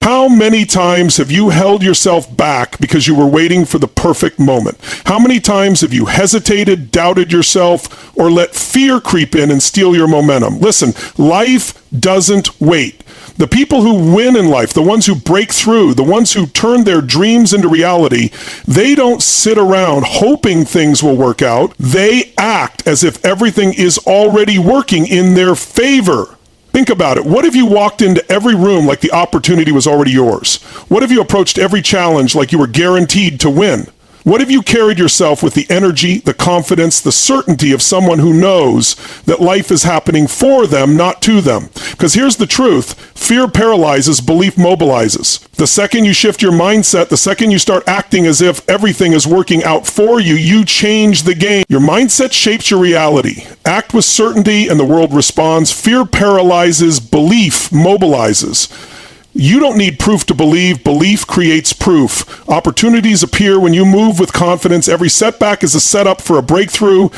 How many times have you held yourself back because you were waiting for the perfect moment? How many times have you hesitated, doubted yourself, or let fear creep in and steal your momentum? Listen, life doesn't wait. The people who win in life, the ones who break through, the ones who turn their dreams into reality, they don't sit around hoping things will work out. They act as if everything is already working in their favor. Think about it. What if you walked into every room like the opportunity was already yours? What if you approached every challenge like you were guaranteed to win? What if you carried yourself with the energy, the confidence, the certainty of someone who knows that life is happening for them, not to them? Because here's the truth. Fear paralyzes, belief mobilizes. The second you shift your mindset, the second you start acting as if everything is working out for you, you change the game. Your mindset shapes your reality. Act with certainty and the world responds. Fear paralyzes, belief mobilizes. You don't need proof to believe. Belief creates proof. Opportunities appear when you move with confidence. Every setback is a setup for a breakthrough.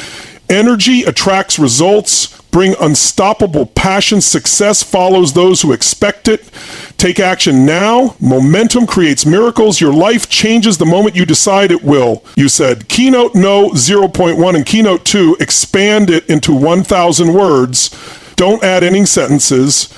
Energy attracts results. Bring unstoppable passion. Success follows those who expect it. Take action now. Momentum creates miracles. Your life changes the moment you decide it will. You said Keynote No 0.1 and Keynote 2, expand it into 1,000 words. Don't add any sentences.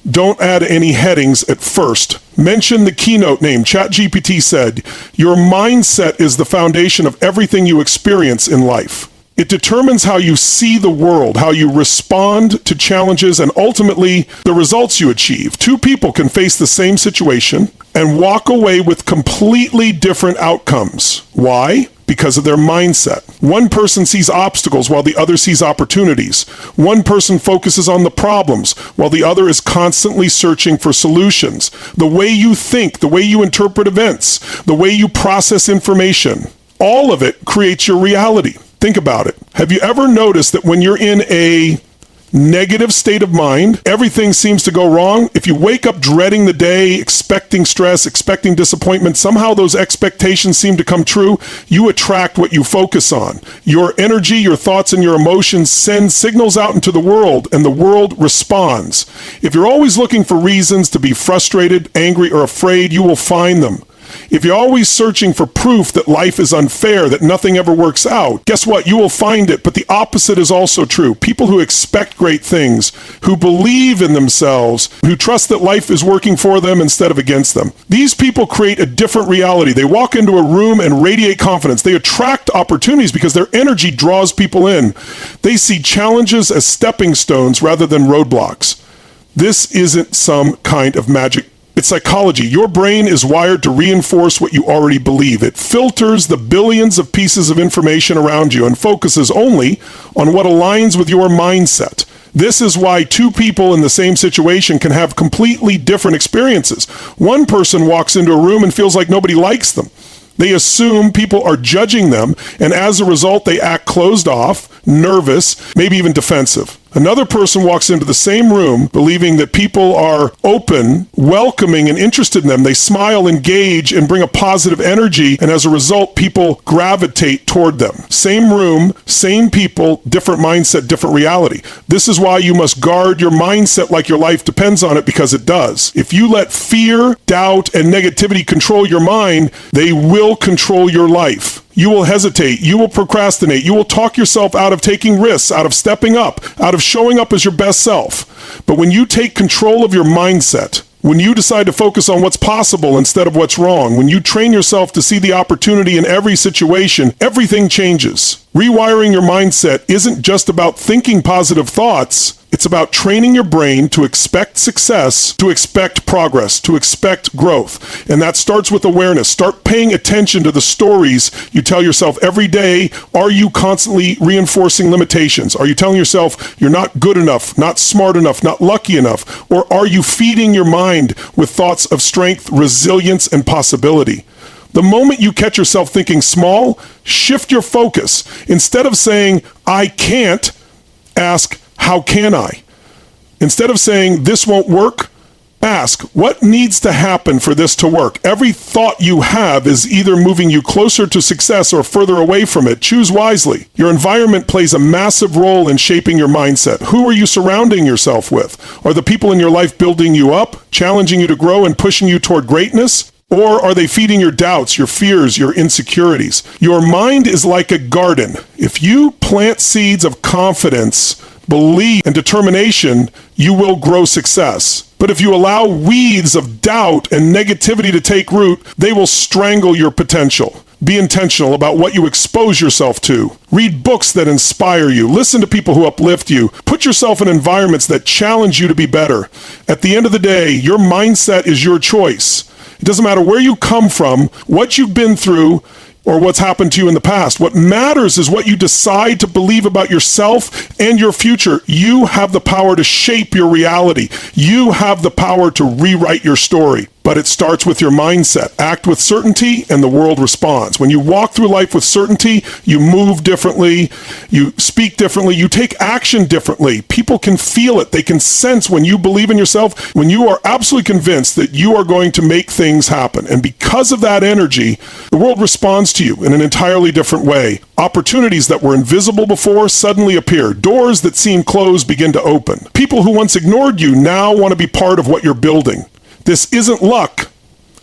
Don't add any headings at first. Mention the keynote name. ChatGPT said, your mindset is the foundation of everything you experience in life. It determines how you see the world, how you respond to challenges, and ultimately the results you achieve. Two people can face the same situation and walk away with completely different outcomes. Why? Because of their mindset. One person sees obstacles while the other sees opportunities. One person focuses on the problems while the other is constantly searching for solutions. The way you think, the way you interpret events, the way you process information, all of it creates your reality. Think about it. Have you ever noticed that when you're in a negative state of mind, everything seems to go wrong? If you wake up dreading the day, expecting stress, expecting disappointment, somehow those expectations seem to come true. You attract what you focus on. Your energy, your thoughts, and your emotions send signals out into the world, and the world responds. If you're always looking for reasons to be frustrated, angry, or afraid, you will find them. If you're always searching for proof that life is unfair, that nothing ever works out, guess what? You will find it. But the opposite is also true. People who expect great things, who believe in themselves, who trust that life is working for them instead of against them. These people create a different reality. They walk into a room and radiate confidence. They attract opportunities because their energy draws people in. They see challenges as stepping stones rather than roadblocks. This isn't some kind of magic. It's psychology. Your brain is wired to reinforce what you already believe. It filters the billions of pieces of information around you and focuses only on what aligns with your mindset. This is why two people in the same situation can have completely different experiences. One person walks into a room and feels like nobody likes them. They assume people are judging them, and as a result, they act closed off, nervous, maybe even defensive. Another person walks into the same room believing that people are open, welcoming, and interested in them. They smile, engage, and bring a positive energy, and as a result, people gravitate toward them. Same room, same people, different mindset, different reality. This is why you must guard your mindset like your life depends on it, because it does. If you let fear, doubt, and negativity control your mind, they will control your life. You will hesitate, you will procrastinate, you will talk yourself out of taking risks, out of stepping up, out of showing up as your best self. But when you take control of your mindset, when you decide to focus on what's possible instead of what's wrong, when you train yourself to see the opportunity in every situation, everything changes. Rewiring your mindset isn't just about thinking positive thoughts. It's about training your brain to expect success, to expect progress, to expect growth. And that starts with awareness. Start paying attention to the stories you tell yourself every day. Are you constantly reinforcing limitations? Are you telling yourself you're not good enough, not smart enough, not lucky enough? Or are you feeding your mind with thoughts of strength, resilience, and possibility? The moment you catch yourself thinking small, shift your focus. Instead of saying, I can't, ask, how can I? Instead of saying, this won't work, Ask, what needs to happen for this to work? Every thought you have is either moving you closer to success or further away from it. Choose wisely. Your environment plays a massive role in shaping your mindset. Who are you surrounding yourself with? Are the people in your life building you up, challenging you to grow, and pushing you toward greatness? Or are they feeding your doubts, your fears, your insecurities? Your mind is like a garden. If you plant seeds of confidence, belief, and determination, you will grow success. But if you allow weeds of doubt and negativity to take root, they will strangle your potential. Be intentional about what you expose yourself to. Read books that inspire you. Listen to people who uplift you. Put yourself in environments that challenge you to be better. At the end of the day, your mindset is your choice. It doesn't matter where you come from, what you've been through, or what's happened to you in the past. What matters is what you decide to believe about yourself and your future. You have the power to shape your reality. You have the power to rewrite your story. But it starts with your mindset. Act with certainty and the world responds. When you walk through life with certainty, you move differently, you speak differently, you take action differently. People can feel it. They can sense when you believe in yourself, when you are absolutely convinced that you are going to make things happen. And because of that energy, the world responds to you in an entirely different way. Opportunities that were invisible before suddenly appear. Doors that seemed closed begin to open. People who once ignored you now want to be part of what you're building. This isn't luck.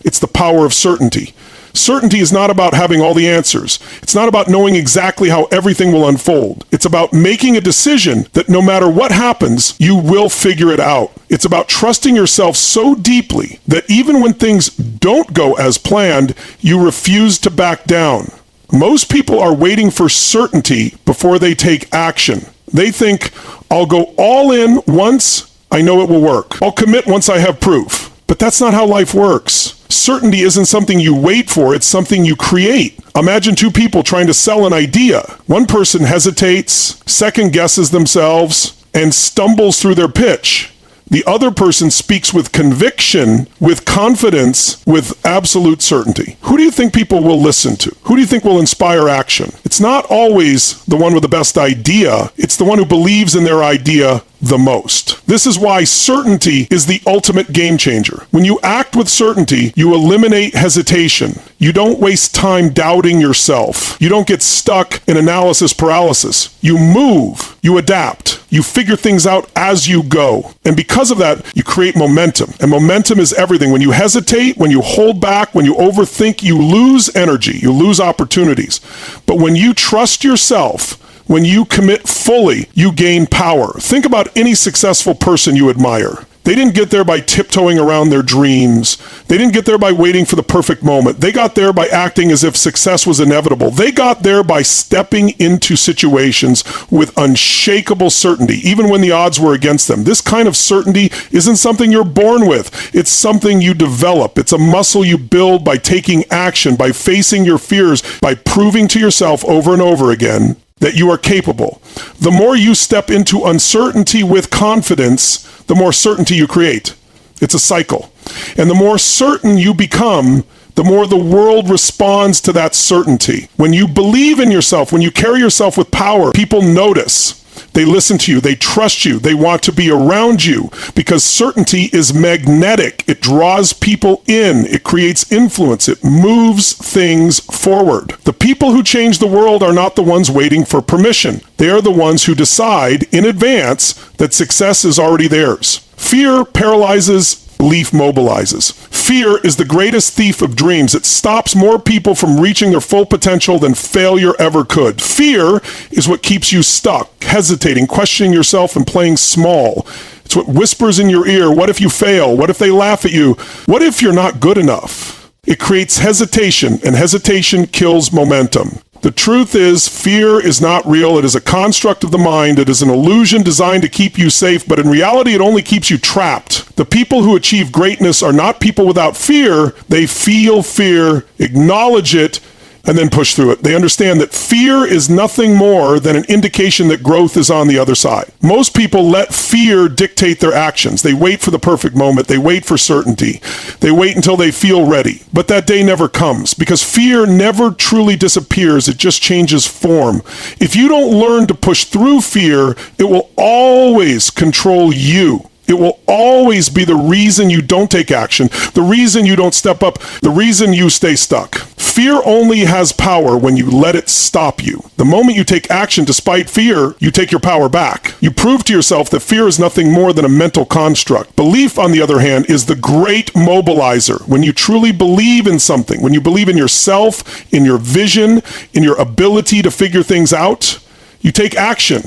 It's the power of certainty. Certainty is not about having all the answers. It's not about knowing exactly how everything will unfold. It's about making a decision that no matter what happens, you will figure it out. It's about trusting yourself so deeply that even when things don't go as planned, you refuse to back down. Most people are waiting for certainty before they take action. They think, I'll go all in once I know it will work. I'll commit once I have proof. But that's not how life works. Certainty isn't something you wait for, it's something you create. Imagine two people trying to sell an idea. One person hesitates, second guesses themselves, and stumbles through their pitch. The other person speaks with conviction, with confidence, with absolute certainty. Who do you think people will listen to? Who do you think will inspire action? It's not always the one with the best idea. It's the one who believes in their idea the most. This is why certainty is the ultimate game changer. When you act with certainty, you eliminate hesitation. You don't waste time doubting yourself. You don't get stuck in analysis paralysis. You move. You adapt. You figure things out as you go. And because of that, you create momentum. And momentum is everything. When you hesitate, when you hold back, when you overthink, you lose energy. You lose opportunities. But when you trust yourself, when you commit fully, you gain power. Think about any successful person you admire. They didn't get there by tiptoeing around their dreams. They didn't get there by waiting for the perfect moment. They got there by acting as if success was inevitable. They got there by stepping into situations with unshakable certainty, even when the odds were against them. This kind of certainty isn't something you're born with. It's something you develop. It's a muscle you build by taking action, by facing your fears, by proving to yourself over and over again that you are capable. The more you step into uncertainty with confidence, the more certainty you create. It's a cycle. And the more certain you become, the more the world responds to that certainty. When you believe in yourself, when you carry yourself with power, people notice. They listen to you. They trust you. They want to be around you because certainty is magnetic. It draws people in. It creates influence. It moves things forward. The people who change the world are not the ones waiting for permission. They are the ones who decide in advance that success is already theirs. Fear paralyzes. Belief mobilizes. Fear is the greatest thief of dreams. It stops more people from reaching their full potential than failure ever could. Fear is what keeps you stuck, hesitating, questioning yourself, and playing small. It's what whispers in your ear, what if you fail? What if they laugh at you? What if you're not good enough? It creates hesitation, and hesitation kills momentum. The truth is, fear is not real. It is a construct of the mind. It is an illusion designed to keep you safe, but in reality, it only keeps you trapped. The people who achieve greatness are not people without fear. They feel fear, acknowledge it, and then push through it. They understand that fear is nothing more than an indication that growth is on the other side. Most people let fear dictate their actions. They wait for the perfect moment. They wait for certainty. They wait until they feel ready. But that day never comes because fear never truly disappears. It just changes form. If you don't learn to push through fear, it will always control you. It will always be the reason you don't take action, the reason you don't step up, the reason you stay stuck. Fear only has power when you let it stop you. The moment you take action despite fear, you take your power back. You prove to yourself that fear is nothing more than a mental construct. Belief, on the other hand, is the great mobilizer. When you truly believe in something, when you believe in yourself, in your vision, in your ability to figure things out, you take action.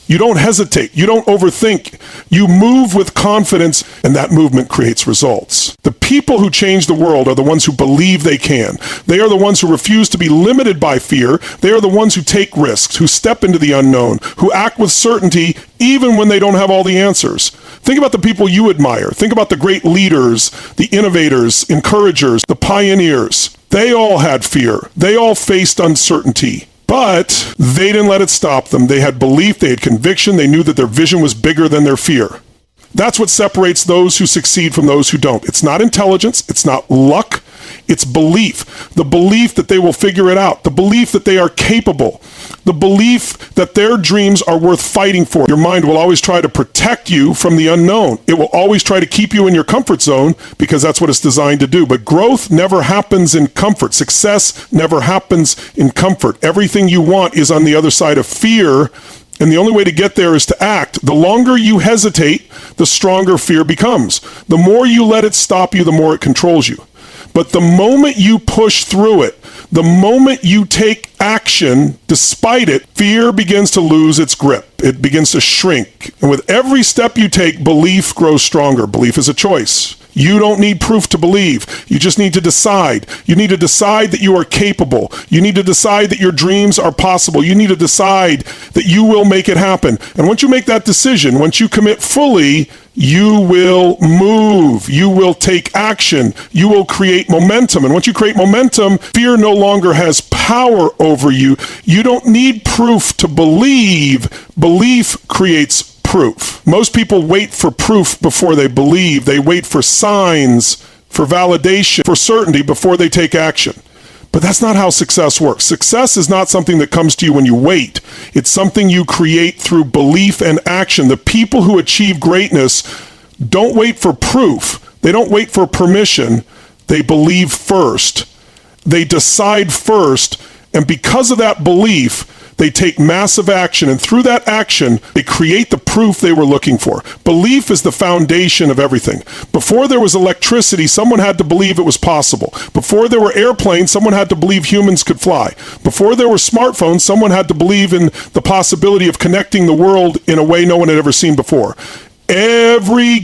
You don't hesitate. You don't overthink. You move with confidence, and that movement creates results. The people who change the world are the ones who believe they can. They are the ones who refuse to be limited by fear. They are the ones who take risks, who step into the unknown, who act with certainty even when they don't have all the answers. Think about the people you admire. Think about the great leaders, the innovators, encouragers, the pioneers. They all had fear. They all faced uncertainty. But they didn't let it stop them. They had belief, they had conviction, they knew that their vision was bigger than their fear. That's what separates those who succeed from those who don't. It's not intelligence, it's not luck, it's belief. The belief that they will figure it out, the belief that they are capable, the belief that their dreams are worth fighting for. Your mind will always try to protect you from the unknown. It will always try to keep you in your comfort zone because that's what it's designed to do. But growth never happens in comfort. Success never happens in comfort. Everything you want is on the other side of fear, and the only way to get there is to act. The longer you hesitate, the stronger fear becomes. The more you let it stop you, the more it controls you. But the moment you push through it, the moment you take action despite it, fear begins to lose its grip. It begins to shrink. And with every step you take, belief grows stronger. Belief is a choice. You don't need proof to believe. You just need to decide. You need to decide that you are capable. You need to decide that your dreams are possible. You need to decide that you will make it happen. And once you make that decision, once you commit fully, you will move. You will take action. You will create momentum. And once you create momentum, fear no longer has power over you. You don't need proof to believe. Belief creates proof. Most people wait for proof before they believe. They wait for signs, for validation, for certainty before they take action. But that's not how success works. Success is not something that comes to you when you wait. It's something you create through belief and action. The people who achieve greatness don't wait for proof. They don't wait for permission. They believe first. They decide first. And because of that belief, they take massive action, and through that action, they create the proof they were looking for. Belief is the foundation of everything. Before there was electricity, someone had to believe it was possible. Before there were airplanes, someone had to believe humans could fly. Before there were smartphones, someone had to believe in the possibility of connecting the world in a way no one had ever seen before. Every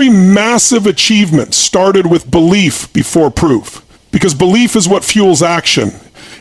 massive achievement started with belief before proof. Because belief is what fuels action.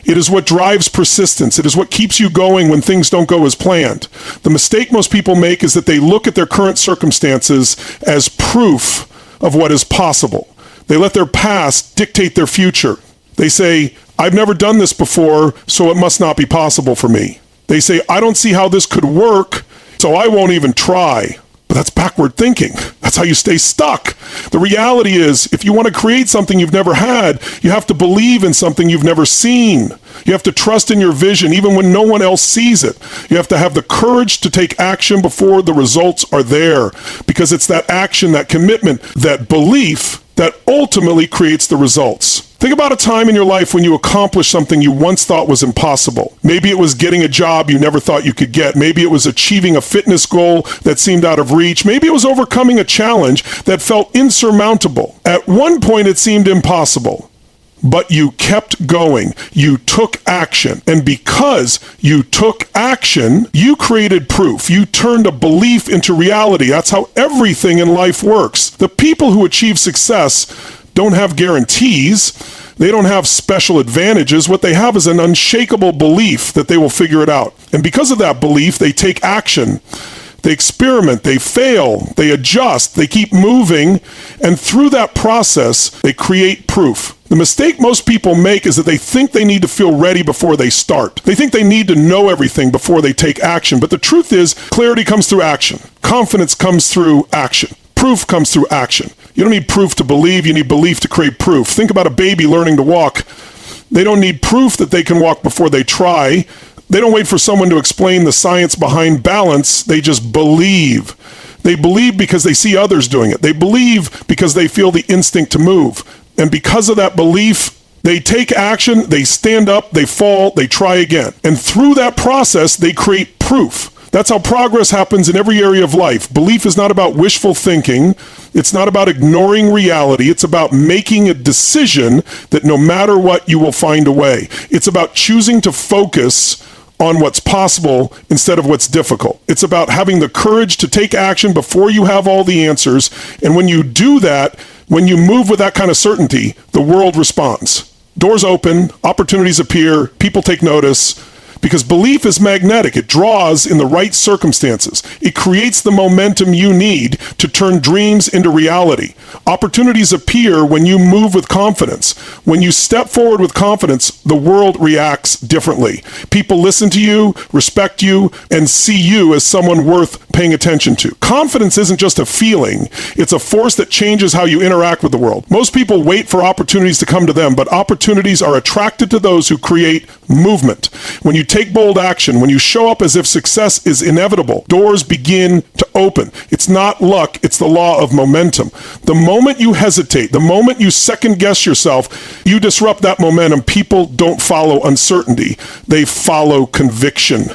It is what drives persistence. It is what keeps you going when things don't go as planned. The mistake most people make is that they look at their current circumstances as proof of what is possible. They let their past dictate their future. They say, I've never done this before, so it must not be possible for me. They say, I don't see how this could work, so I won't even try. But that's backward thinking. That's how you stay stuck. The reality is, if you want to create something you've never had, you have to believe in something you've never seen. You have to trust in your vision even when no one else sees it. You have to have the courage to take action before the results are there. Because it's that action, that commitment, that belief that ultimately creates the results. Think about a time in your life when you accomplished something you once thought was impossible. Maybe it was getting a job you never thought you could get. Maybe it was achieving a fitness goal that seemed out of reach. Maybe it was overcoming a challenge that felt insurmountable. At one point it seemed impossible, but you kept going. You took action. And because you took action, you created proof. You turned a belief into reality. That's how everything in life works. The people who achieve success don't have guarantees. They don't have special advantages. What they have is an unshakable belief that they will figure it out. And because of that belief, they take action. They experiment, they fail, they adjust, they keep moving, and through that process, they create proof. The mistake most people make is that they think they need to feel ready before they start. They think they need to know everything before they take action. But the truth is, clarity comes through action. Confidence comes through action. Proof comes through action. You don't need proof to believe, you need belief to create proof. Think about a baby learning to walk. They don't need proof that they can walk before they try. They don't wait for someone to explain the science behind balance. They just believe. They believe because they see others doing it. They believe because they feel the instinct to move. And because of that belief, they take action, they stand up, they fall, they try again. And through that process, they create proof. That's how progress happens in every area of life. Belief is not about wishful thinking. It's not about ignoring reality. It's about making a decision that no matter what, you will find a way. It's about choosing to focus on what's possible instead of what's difficult. It's about having the courage to take action before you have all the answers. And when you do that, when you move with that kind of certainty, the world responds. Doors open, opportunities appear, people take notice. Because belief is magnetic. It draws in the right circumstances. It creates the momentum you need to turn dreams into reality. Opportunities appear when you move with confidence. When you step forward with confidence, the world reacts differently. People listen to you, respect you, and see you as someone worth paying attention to. Confidence isn't just a feeling. It's a force that changes how you interact with the world. Most people wait for opportunities to come to them, but opportunities are attracted to those who create movement. When you take bold action, when you show up as if success is inevitable, doors begin to open. It's not luck, it's the law of momentum. The moment you hesitate, the moment you second guess yourself, you disrupt that momentum. People don't follow uncertainty, they follow conviction.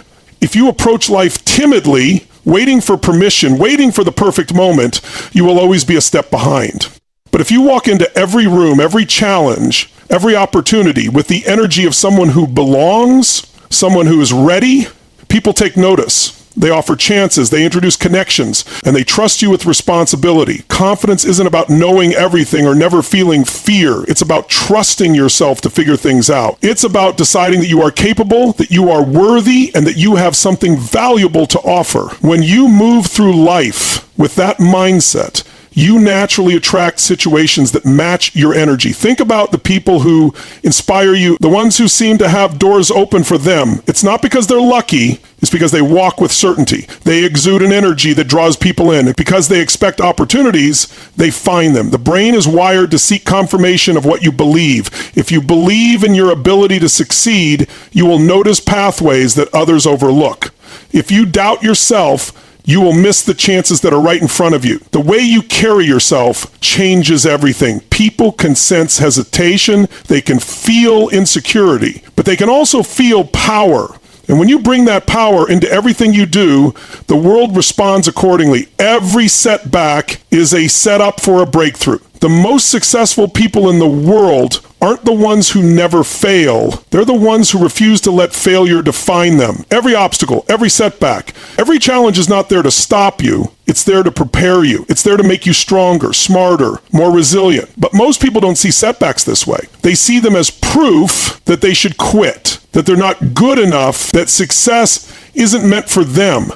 If you approach life timidly, waiting for permission, waiting for the perfect moment, you will always be a step behind. But if you walk into every room, every challenge, every opportunity with the energy of someone who belongs, someone who is ready, people take notice. They offer chances, they introduce connections, and they trust you with responsibility. Confidence isn't about knowing everything or never feeling fear. It's about trusting yourself to figure things out. It's about deciding that you are capable, that you are worthy, and that you have something valuable to offer. When you move through life with that mindset, you naturally attract situations that match your energy. Think about the people who inspire you, the ones who seem to have doors open for them. It's not because they're lucky, it's because they walk with certainty. They exude an energy that draws people in. Because they expect opportunities, they find them. The brain is wired to seek confirmation of what you believe. If you believe in your ability to succeed, you will notice pathways that others overlook. If you doubt yourself, you will miss the chances that are right in front of you. The way you carry yourself changes everything. People can sense hesitation, they can feel insecurity, but they can also feel power. And when you bring that power into everything you do, the world responds accordingly. Every setback is a setup for a breakthrough. The most successful people in the world aren't the ones who never fail. They're the ones who refuse to let failure define them. Every obstacle, every setback, every challenge is not there to stop you. It's there to prepare you. It's there to make you stronger, smarter, more resilient. But most people don't see setbacks this way. They see them as proof that they should quit, that they're not good enough, that success isn't meant for them.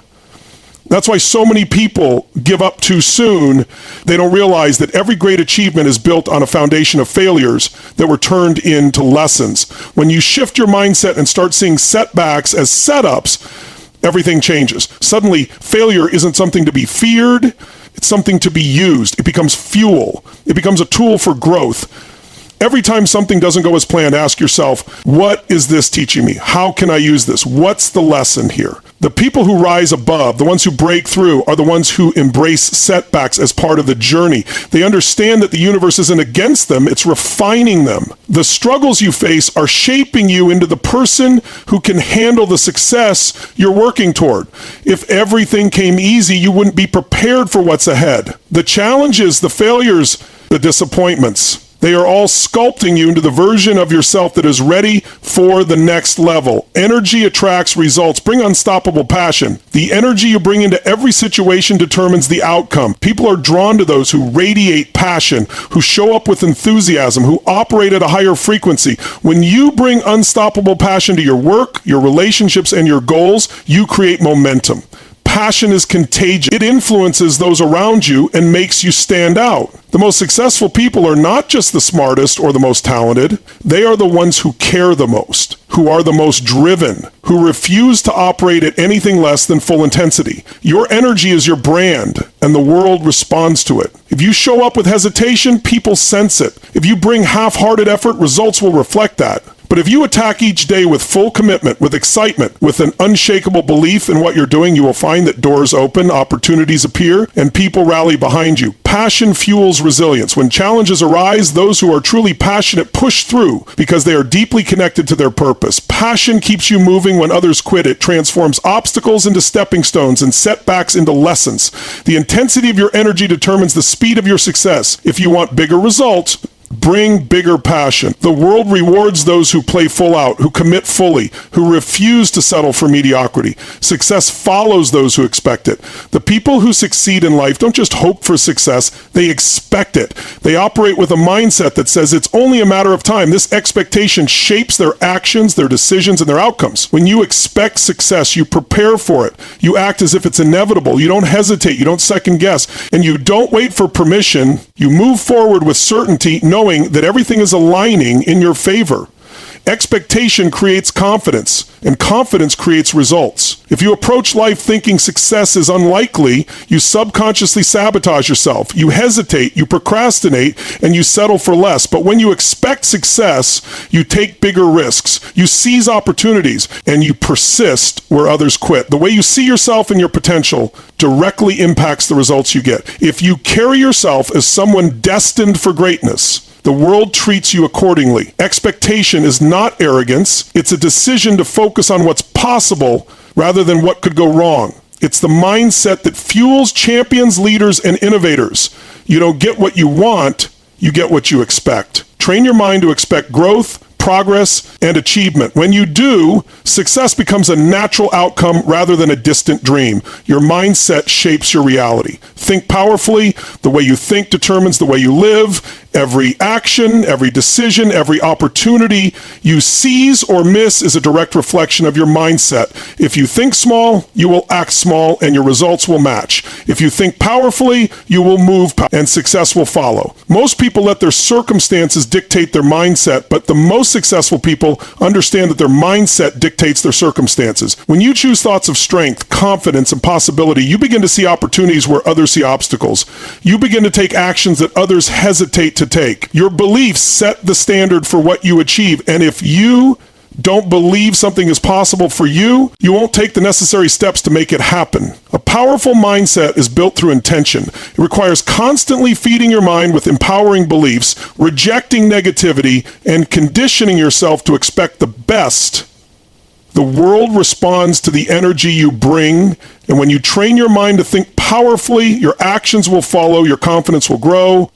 That's why so many people give up too soon. They don't realize that every great achievement is built on a foundation of failures that were turned into lessons. When you shift your mindset and start seeing setbacks as setups, everything changes. Suddenly, failure isn't something to be feared. It's something to be used. It becomes fuel. It becomes a tool for growth. Every time something doesn't go as planned, ask yourself, what is this teaching me? How can I use this? What's the lesson here? The people who rise above, the ones who break through, are the ones who embrace setbacks as part of the journey. They understand that the universe isn't against them, it's refining them. The struggles you face are shaping you into the person who can handle the success you're working toward. If everything came easy, you wouldn't be prepared for what's ahead. The challenges, the failures, the disappointments, they are all sculpting you into the version of yourself that is ready for the next level. Energy attracts results. Bring unstoppable passion. The energy you bring into every situation determines the outcome. People are drawn to those who radiate passion, who show up with enthusiasm, who operate at a higher frequency. When you bring unstoppable passion to your work, your relationships, and your goals, you create momentum. Passion is contagious. It influences those around you and makes you stand out. The most successful people are not just the smartest or the most talented. They are the ones who care the most, who are the most driven, who refuse to operate at anything less than full intensity. Your energy is your brand, and the world responds to it. If you show up with hesitation, people sense it. If you bring half-hearted effort, results will reflect that. But if you attack each day with full commitment, with excitement, with an unshakable belief in what you're doing, you will find that doors open, opportunities appear, and people rally behind you. Passion fuels resilience. When challenges arise, those who are truly passionate push through because they are deeply connected to their purpose. Passion keeps you moving when others quit. It transforms obstacles into stepping stones and setbacks into lessons. The intensity of your energy determines the speed of your success. If you want bigger results, bring bigger passion. The world rewards those who play full out, who commit fully, who refuse to settle for mediocrity. Success follows those who expect it. The people who succeed in life don't just hope for success, they expect it. They operate with a mindset that says it's only a matter of time. This expectation shapes their actions, their decisions, and their outcomes. When you expect success, you prepare for it. You act as if it's inevitable. You don't hesitate. You don't second guess. And you don't wait for permission. You move forward with certainty, knowing that everything is aligning in your favor. Expectation creates confidence, and confidence creates results. If you approach life thinking success is unlikely, you subconsciously sabotage yourself. You hesitate, you procrastinate, and you settle for less. But when you expect success, you take bigger risks. You seize opportunities, and you persist where others quit. The way you see yourself and your potential directly impacts the results you get. If you carry yourself as someone destined for greatness, the world treats you accordingly. Expectation is not arrogance. It's a decision to focus on what's possible rather than what could go wrong. It's the mindset that fuels champions, leaders, and innovators. You don't get what you want, you get what you expect. Train your mind to expect growth, progress, and achievement. When you do, success becomes a natural outcome rather than a distant dream. Your mindset shapes your reality. Think powerfully. The way you think determines the way you live. Every action, every decision, every opportunity you seize or miss is a direct reflection of your mindset. If you think small, you will act small and your results will match. If you think powerfully, you will move and success will follow. Most people let their circumstances dictate their mindset, but the most successful people understand that their mindset dictates their circumstances. When you choose thoughts of strength, confidence, and possibility, you begin to see opportunities where others see obstacles. You begin to take actions that others hesitate to take. Your beliefs set the standard for what you achieve, and if you don't believe something is possible for you, you won't take the necessary steps to make it happen. A powerful mindset is built through intention. It requires constantly feeding your mind with empowering beliefs, rejecting negativity, and conditioning yourself to expect the best. The world responds to the energy you bring, and when you train your mind to think powerfully, your actions will follow, your confidence will grow,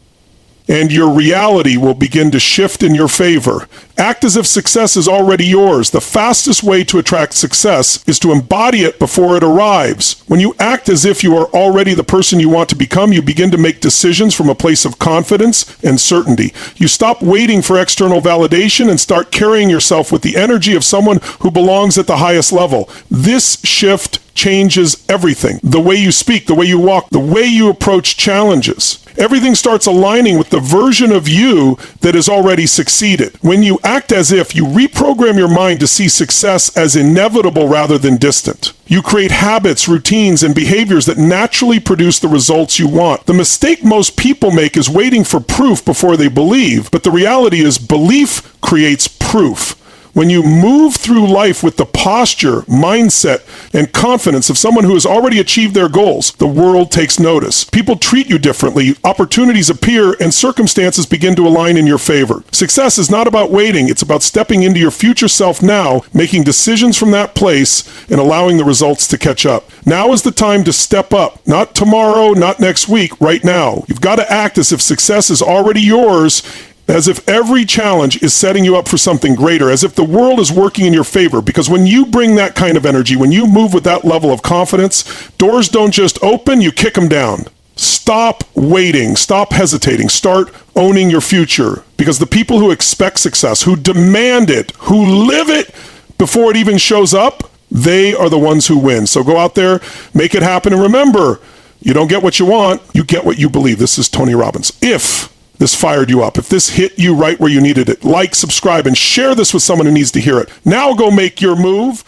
and your reality will begin to shift in your favor. Act as if success is already yours. The fastest way to attract success is to embody it before it arrives. When you act as if you are already the person you want to become, you begin to make decisions from a place of confidence and certainty. You stop waiting for external validation and start carrying yourself with the energy of someone who belongs at the highest level. This shift changes everything. The way you speak, the way you walk, the way you approach challenges. Everything starts aligning with the version of you that has already succeeded. When you act as if, you reprogram your mind to see success as inevitable rather than distant. You create habits, routines, and behaviors that naturally produce the results you want. The mistake most people make is waiting for proof before they believe, but the reality is belief creates proof. When you move through life with the posture, mindset, and confidence of someone who has already achieved their goals, the world takes notice. People treat you differently, opportunities appear, and circumstances begin to align in your favor. Success is not about waiting, it's about stepping into your future self now, making decisions from that place, and allowing the results to catch up. Now is the time to step up. Not tomorrow, not next week, right now. You've got to act as if success is already yours, as if every challenge is setting you up for something greater, as if the world is working in your favor. Because when you bring that kind of energy, when you move with that level of confidence, doors don't just open, you kick them down. Stop waiting, stop hesitating, start owning your future. Because the people who expect success, who demand it, who live it before it even shows up, they are the ones who win. So go out there, make it happen, and remember, you don't get what you want, you get what you believe. This is Tony Robbins. If this fired you up, if this hit you right where you needed it, like, subscribe, and share this with someone who needs to hear it. Now go make your move.